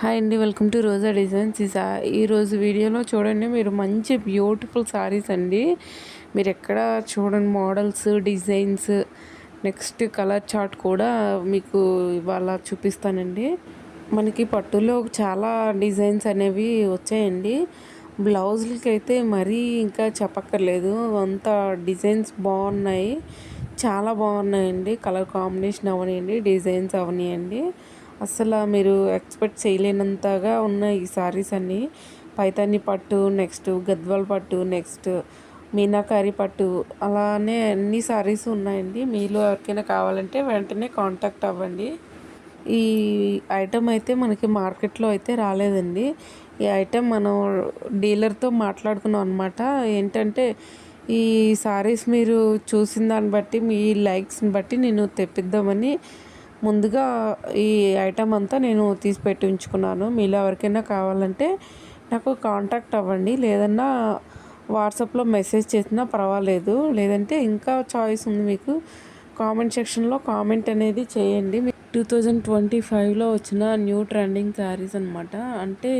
Hi అండి, welcome to Roja designs. ఈరోజు వీడియోలో చూడండి, మీరు మంచి బ్యూటిఫుల్ సారీస్ అండి. మీరు ఎక్కడ చూడండి models, designs, next colour chart కూడా మీకు ఇవాళ చూపిస్తానండి. మనకి పట్టులో చాలా డిజైన్స్ అనేవి వచ్చాయండి. బ్లౌజులకి అయితే మరీ ఇంకా చెప్పక్కర్లేదు, అంత డిజైన్స్ బాగున్నాయి, చాలా బాగున్నాయండి. కలర్ కాంబినేషన్ అవనియండి, డిజైన్స్ అవనియండి, అసలు మీరు ఎక్స్పెక్ట్ చేయలేనంతగా ఉన్నాయి ఈ సారీస్ అన్నీ. పైతాని పట్టు, నెక్స్ట్ గద్వాల్ పట్టు, నెక్స్ట్ మీనాకారి పట్టు, అలానే అన్ని సారీస్ ఉన్నాయండి. మీలో ఎవరికైనా కావాలంటే వెంటనే కాంటాక్ట్ అవ్వండి. ఈ ఐటెం అయితే మనకి మార్కెట్లో అయితే రాలేదండి. ఈ ఐటెం మనం డీలర్తో మాట్లాడుకున్నాం అనమాట. ఏంటంటే ఈ సారీస్ మీరు చూసిన దాన్ని బట్టి, మీ లైక్స్ని బట్టి నేను తెప్పిద్దామని ముందుగా ఈ ఐటెం అంతా నేను తీసి పెట్టి ఉంచుకున్నాను. మీలో ఎవరికైనా కావాలంటే నాకు కాంటాక్ట్ అవ్వండి, లేదన్నా వాట్సాప్లో మెసేజ్ చేసినా పర్వాలేదు. లేదంటే ఇంకా చాయిస్ ఉంది మీకు. కామెంట్ సెక్షన్లో కామెంట్ అనేది చేయండి. 2025లో వచ్చిన న్యూ ట్రెండింగ్ శారీస్ అనమాట. అంటే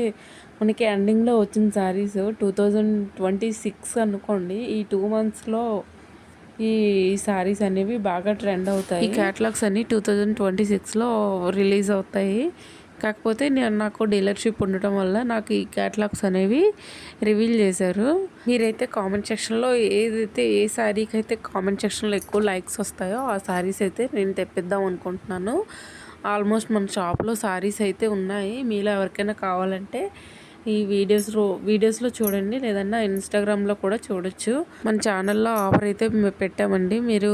మనకి ఎండింగ్లో వచ్చిన శారీస్ 2026 అనుకోండి. ఈ 2 మంత్స్లో ఈ శారీస్ అనేవి బాగా ట్రెండ్ అవుతాయి. ఈ క్యాటలాగ్స్ అన్నీ 2026లో రిలీజ్ అవుతాయి. కాకపోతే నాకు డీలర్షిప్ ఉండటం వల్ల నాకు ఈ క్యాటలాగ్స్ అనేవి రివీల్ చేశారు. మీరైతే కామెంట్ సెక్షన్లో ఏదైతే ఏ శారీకి అయితే కామెంట్ సెక్షన్లో ఎక్కువ లైక్స్ వస్తాయో ఆ శారీస్ అయితే నేను తెప్పిద్దాం అనుకుంటున్నాను. ఆల్మోస్ట్ మన షాప్లో శారీస్ అయితే ఉన్నాయి. మీలో ఎవరికైనా కావాలంటే ఈ వీడియోస్లో చూడండి, లేదన్నా ఇన్స్టాగ్రామ్లో కూడా చూడొచ్చు. మన ఛానల్లో ఆఫర్ అయితే పెట్టామండి. మీరు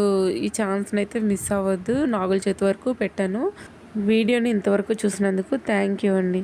ఈ ఛాన్స్ని అయితే మిస్ అవ్వద్దు. నాగుల చేతి వరకు పెట్టాను. వీడియోని ఇంతవరకు చూసినందుకు థ్యాంక్ యూ అండి.